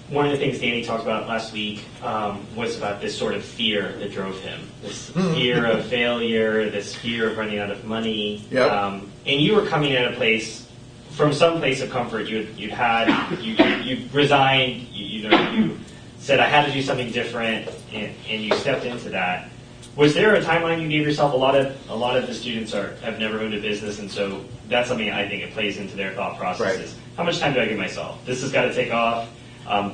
one of the things Danny talked about last week was about this sort of fear that drove him. This fear of failure, this fear of running out of money. Yep. And you were coming at a place, from some place of comfort. You resigned, you said, I had to do something different, and you stepped into that. Was there a timeline you gave yourself? A lot of the students have never owned a business, and so that's something I think it plays into their thought processes. Right. How much time do I give myself? This has got to take off.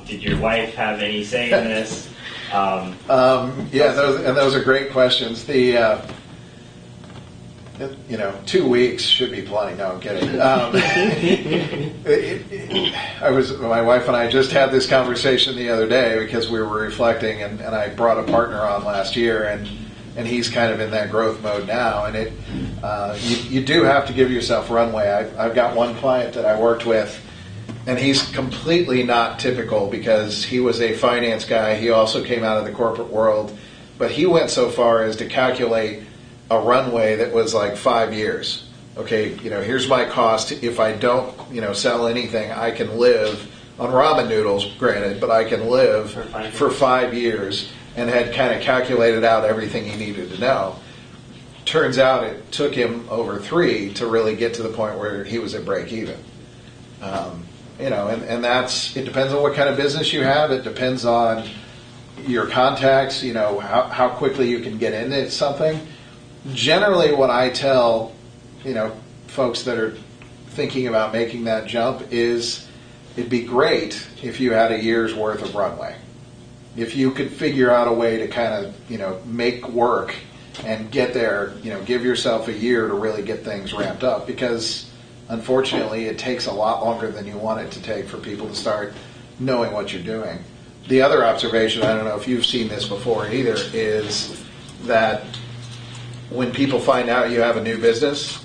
Did your wife have any say in this? Those are great questions. The 2 weeks should be plenty. No, I'm kidding. My wife and I just had this conversation the other day because we were reflecting, and I brought a partner on last year, and he's kind of in that growth mode now. And you do have to give yourself runway. I've got one client that I worked with, and he's completely not typical because he was a finance guy. He also came out of the corporate world, but he went so far as to calculate a runway that was like 5 years. Okay, here's my cost. If I don't, sell anything, I can live on ramen noodles, granted, but I can live for 5 years, and had kind of calculated out everything he needed to know. Turns out it took him over 3 to really get to the point where he was at break even. And that's, it depends on what kind of business you have. It depends on your contacts, how quickly you can get into something. Generally, what I tell, folks that are thinking about making that jump is it'd be great if you had a year's worth of runway. If you could figure out a way to kind of, make work and get there, give yourself a year to really get things ramped up, because unfortunately it takes a lot longer than you want it to take for people to start knowing what you're doing. The other observation, I don't know if you've seen this before either, is that when people find out you have a new business,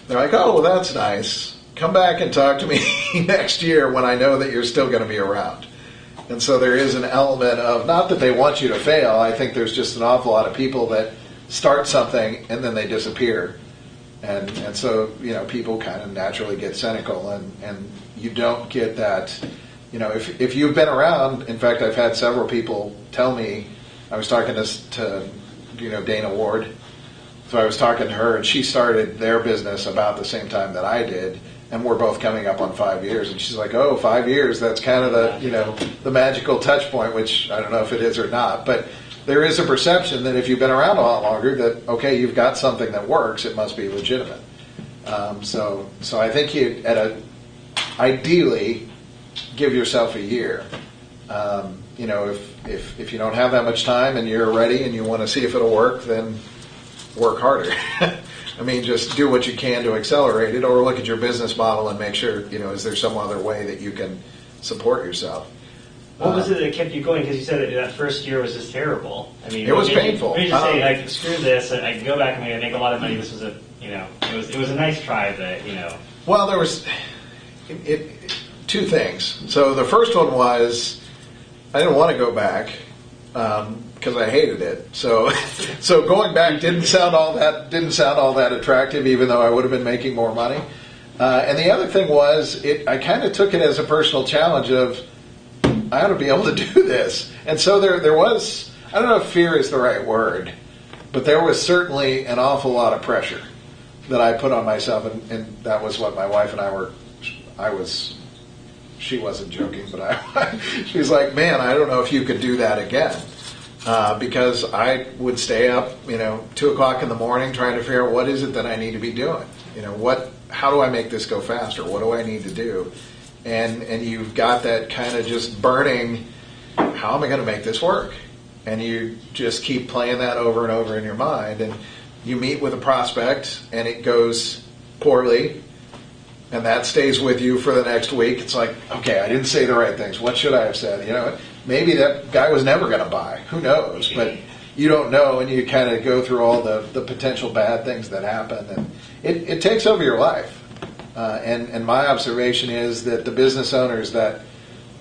they're like, oh, well, that's nice. Come back and talk to me next year when I know that you're still going to be around. And so there is an element of, not that they want you to fail, I think there's just an awful lot of people that start something and then they disappear. And so, people kind of naturally get cynical, and you don't get that, if you've been around. In fact, I've had several people tell me, I was talking to Dana Ward. So I was talking to her, and she started their business about the same time that I did, and we're both coming up on 5 years. And she's like, oh, 5 years, that's kind of the magical touch point, which I don't know if it is or not. But there is a perception that if you've been around a lot longer, that, okay, you've got something that works, it must be legitimate. So I think you, ideally, give yourself a year. If you don't have that much time and you're ready and you want to see if it'll work, then work harder. I mean, just do what you can to accelerate it, or look at your business model and make sure, is there some other way that you can support yourself? What was it that kept you going? Because you said that first year was just terrible. I mean, it was painful. When you just say, like, screw this, I can go back and make a lot of money. This was it was a nice try, but Well, there was two things. So the first one was I didn't want to go back. Because I hated it. So going back didn't sound all that attractive, even though I would have been making more money. And the other thing was, I kind of took it as a personal challenge of, I ought to be able to do this. And so there was, I don't know if fear is the right word, but there was certainly an awful lot of pressure that I put on myself, and that was what my wife and she wasn't joking, but she's like, man, I don't know if you could do that again. Because I would stay up, 2 o'clock in the morning trying to figure out what is it that I need to be doing. How do I make this go faster? What do I need to do? And you've got that kind of just burning, how am I going to make this work? And you just keep playing that over and over in your mind. And you meet with a prospect and it goes poorly. And that stays with you for the next week. It's like, okay, I didn't say the right things. What should I have said? Maybe that guy was never going to buy. Who knows? But you don't know, and you kind of go through all the potential bad things that happen. And it takes over your life. And my observation is that the business owners that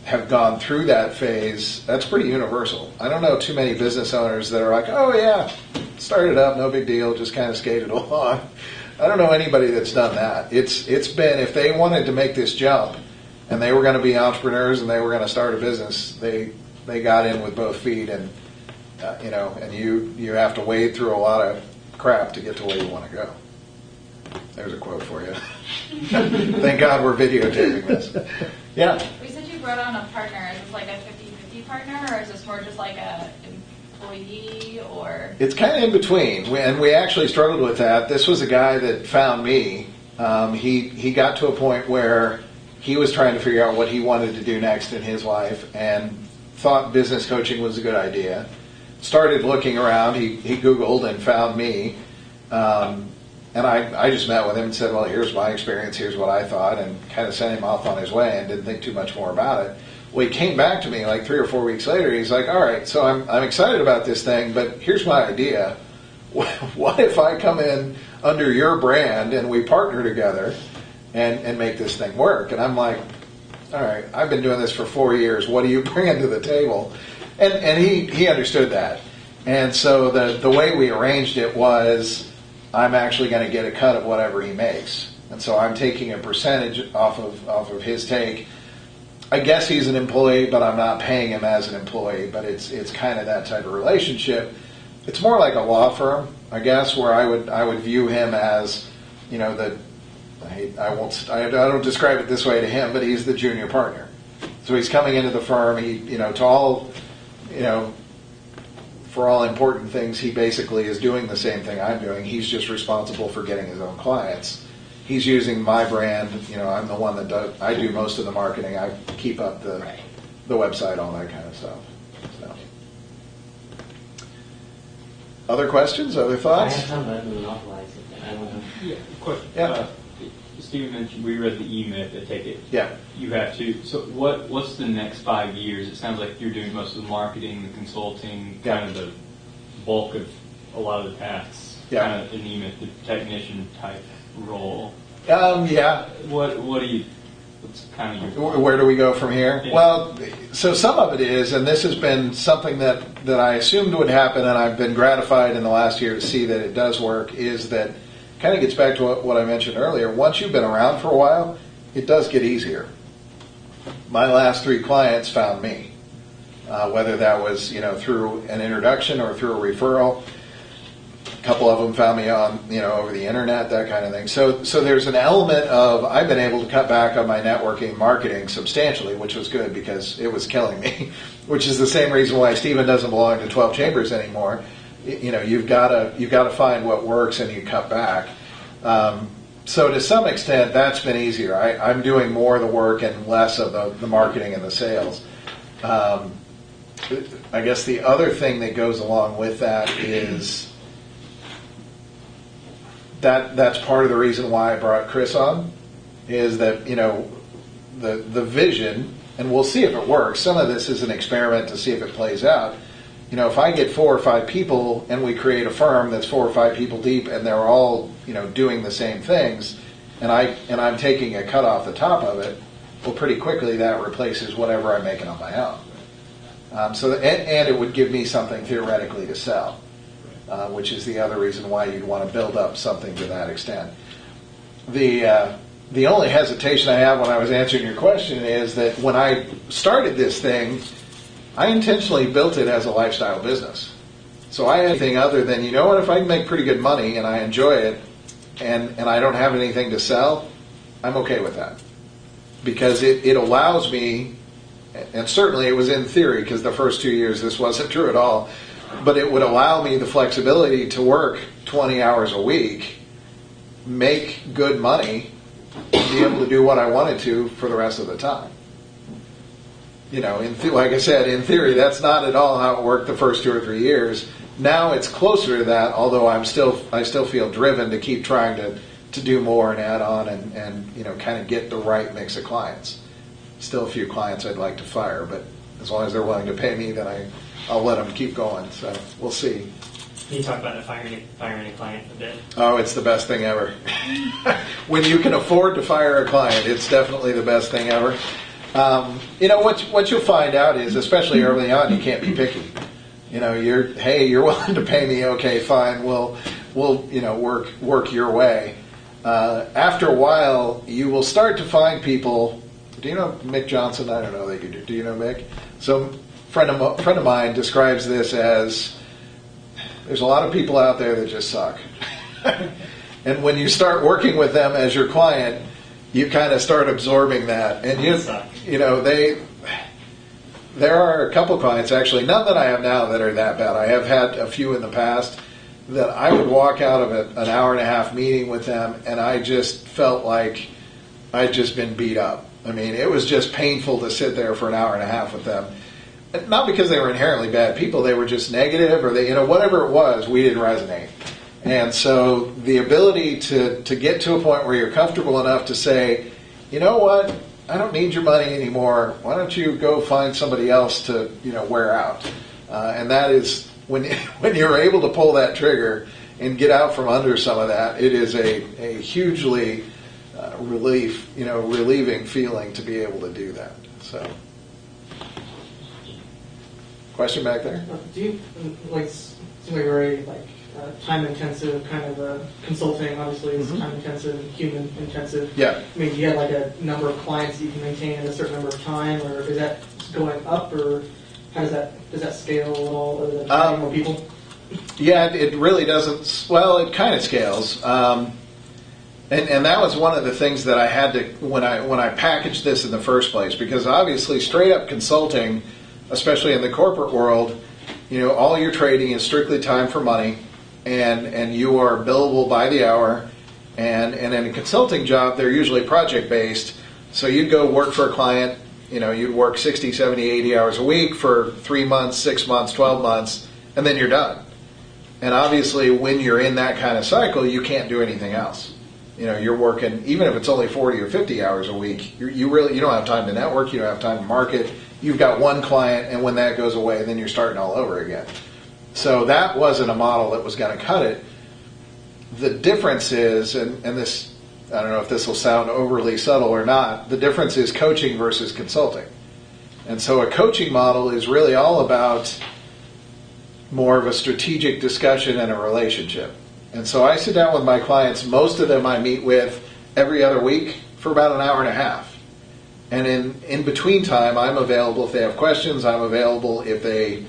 have gone through that phase, that's pretty universal. I don't know too many business owners that are like, oh, yeah, started up, no big deal, just kind of skated along. I don't know anybody that's done that. It's been, if they wanted to make this jump and they were going to be entrepreneurs and they were going to start a business, they got in with both feet, and and you have to wade through a lot of crap to get to where you want to go. There's a quote for you. Thank God we're videotaping this. Yeah. We said you brought on a partner. Is this like a 50-50 partner, or is this more just like a employee, or? It's kind of in between, and we actually struggled with that. This was a guy that found me. He got to a point where he was trying to figure out what he wanted to do next in his life, and thought business coaching was a good idea. Started looking around. He Googled and found me. And I just met with him and said, well, here's my experience, here's what I thought, and kind of sent him off on his way and didn't think too much more about it. Well, he came back to me like 3 or 4 weeks later. He's like, all right, so I'm excited about this thing, but here's my idea. What if I come in under your brand and we partner together and make this thing work? And I'm like, all right, I've been doing this for 4 years. What are you bringing to the table? And he understood that. And so the way we arranged it was, I'm actually going to get a cut of whatever he makes. And so I'm taking a percentage off of his take. I guess he's an employee, but I'm not paying him as an employee, but it's kind of that type of relationship. It's more like a law firm, I guess, where I would view him as, I don't describe it this way to him, but he's the junior partner. So he's coming into the firm, for all important things, he basically is doing the same thing I'm doing. He's just responsible for getting his own clients. He's using my brand. I'm the one that I do most of the marketing. I keep up the website, all that kind of stuff. So. Other questions? Other thoughts? I have some, but I'm monopolizing it. I don't know. Yeah, question. Yeah. Steven mentioned we read the E-Myth. I take it. Yeah. You have to. So what's the next 5 years? It sounds like you're doing most of the marketing, the consulting, kind of the bulk of a lot of the tasks. Yeah. Kind of an E-Myth, the technician type role. Yeah. What do you? What's kind of your? Where do we go from here? Yeah. Well, so some of it is, and this has been something that I assumed would happen, and I've been gratified in the last year to see that it does work, is that kind of gets back to what I mentioned earlier. Once you've been around for a while, it does get easier. My last 3 clients found me, whether that was through an introduction or through a referral. A couple of them found me on over the internet, that kind of thing. So there's an element of I've been able to cut back on my networking marketing substantially, which was good because it was killing me. Which is the same reason why Stephen doesn't belong to 12 Chambers anymore. You've got to find what works and you cut back. So to some extent, that's been easier. I'm doing more of the work and less of the marketing and the sales. I guess the other thing that goes along with that is that's part of the reason why I brought Chris on, is that the vision, and we'll see if it works. Some of this is an experiment to see if it plays out. If I get 4 or 5 people and we create a firm that's 4 or 5 people deep and they're all, doing the same things, and I'm taking a cut off the top of it, well, pretty quickly that replaces whatever I'm making on my own. And it would give me something theoretically to sell, which is the other reason why you'd want to build up something to that extent. The only hesitation I have when I was answering your question is that when I started this thing, I intentionally built it as a lifestyle business. So I had anything other than, if I can make pretty good money and I enjoy it and I don't have anything to sell, I'm okay with that. Because it allows me, and certainly it was in theory, because the first 2 years this wasn't true at all, but it would allow me the flexibility to work 20 hours a week, make good money, and be able to do what I wanted to for the rest of the time. Like I said, in theory, that's not at all how it worked the first 2 or 3 years. Now it's closer to that, although I still feel driven to keep trying to do more and add on and kind of get the right mix of clients. Still a few clients I'd like to fire, but as long as they're willing to pay me, then I'll let them keep going. So we'll see. Can you talk about firing a client a bit? Oh, it's the best thing ever. When you can afford to fire a client, it's definitely the best thing ever. What you'll find out is, especially early on, you can't be picky. You're willing to pay me, okay, fine, we'll work your way. After a while, you will start to find people do you know Mick Johnson? I don't know that you do. Do you know Mick? So friend of mine describes this as there's a lot of people out there that just suck. And when you start working with them as your client, you kind of start absorbing that. And there are a couple clients, actually, none that I have now that are that bad. I have had a few in the past that I would walk out of an hour and a half meeting with them, and I just felt like I'd just been beat up. I mean, it was just painful to sit there for an hour and a half with them. Not because they were inherently bad people, they were just negative, or whatever it was, we didn't resonate. And so the ability to get to a point where you're comfortable enough to say, you know what, I don't need your money anymore. Why don't you go find somebody else to wear out? And that is when you're able to pull that trigger and get out from under some of that. It is a hugely relieving feeling to be able to do that. So, question back there? Do you seem like very time intensive kind of consulting? Obviously, it's time intensive, human intensive. Yeah. I mean, do you have a number of clients that you can maintain in a certain number of time, or is that going up, or how does that scale at all? Other than training more people? Yeah, it really doesn't. Well, it kind of scales. And that was one of the things that I had to when I packaged this in the first place, because obviously straight up consulting, especially in the corporate world, all your trading is strictly time for money, and you are billable by the hour, and in a consulting job they're usually project based, so you'd go work for a client, you'd work 60, 70, 80 hours a week for 3 months, 6 months, 12 months, and then you're done. And obviously when you're in that kind of cycle, you can't do anything else. You're working, even if it's only 40 or 50 hours a week, you don't have time to network, you don't have time to market. You've got one client, and when that goes away, then you're starting all over again. So that wasn't a model that was going to cut it. The difference is, and this, I don't know if this will sound overly subtle or not, the difference is coaching versus consulting. And so a coaching model is really all about more of a strategic discussion and a relationship. And so I sit down with my clients, most of them I meet with every other week for about an hour and a half. And in between time, I'm available if they have questions. I'm available if they,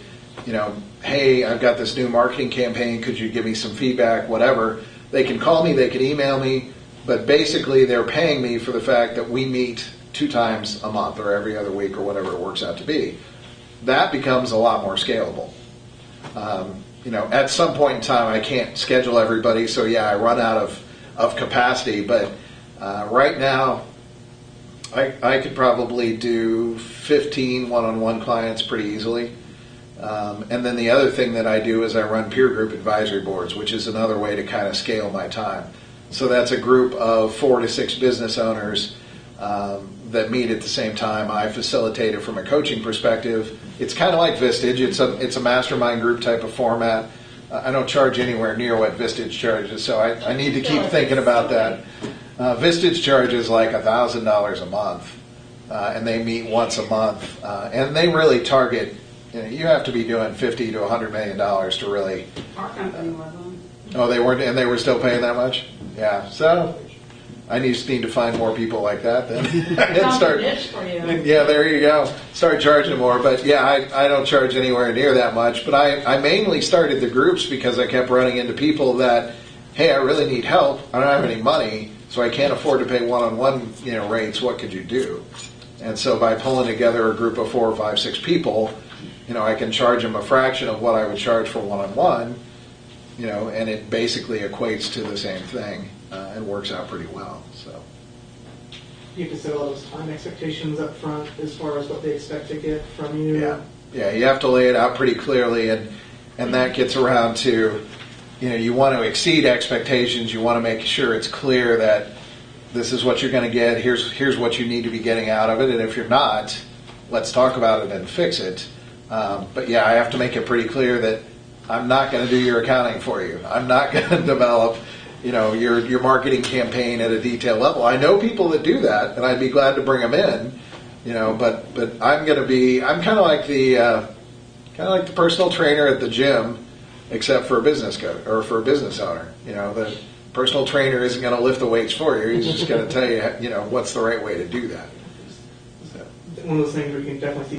hey, I've got this new marketing campaign. Could you give me some feedback, whatever. They can call me, they can email me. But basically, they're paying me for the fact that we meet 2 times a month or every other week or whatever it works out to be. That becomes a lot more scalable. At some point in time, I can't schedule everybody. So, yeah, I run out of capacity. But right now, I could probably do 15 one-on-one clients pretty easily. And then the other thing that I do is I run peer group advisory boards, which is another way to kind of scale my time. So that's a group of 4 to 6 business owners that meet at the same time. I facilitate it from a coaching perspective. It's kind of like Vistage. It's a mastermind group type of format. I don't charge anywhere near what Vistage charges, so I need to keep thinking about that. Vistage charges like $1,000 a month, and they meet once a month, and they really target. You have to be doing $50 to $100 million to really. Our company wasn't. Oh, they weren't, and they were still paying that much. Yeah, so I need to find more people like that then, and start. For you. Yeah, there you go. Start charging more, but yeah, I don't charge anywhere near that much. But I mainly started the groups because I kept running into people that, hey, I really need help. I don't have any money. So I can't afford to pay one-on-one, rates. What could you do? And so by pulling together a group of 4, 5, 6 people, I can charge them a fraction of what I would charge for one-on-one, and it basically equates to the same thing and works out pretty well. So You can set all those time expectations up front as far as what they expect to get from you. Yeah, you have to lay it out pretty clearly, and that gets around to. You want to exceed expectations. You want to make sure it's clear that this is what you're going to get. Here's what you need to be getting out of it. And if you're not, let's talk about it and fix it. But yeah, I have to make it pretty clear that I'm not going to do your accounting for you. I'm not going to develop, your marketing campaign at a detailed level. I know people that do that, and I'd be glad to bring them in. But I'm kind of like the personal trainer at the gym. Except for a business coach or for a business owner, the personal trainer isn't going to lift the weights for you. He's just going to tell you, what's the right way to do that. one of those things where you can definitely see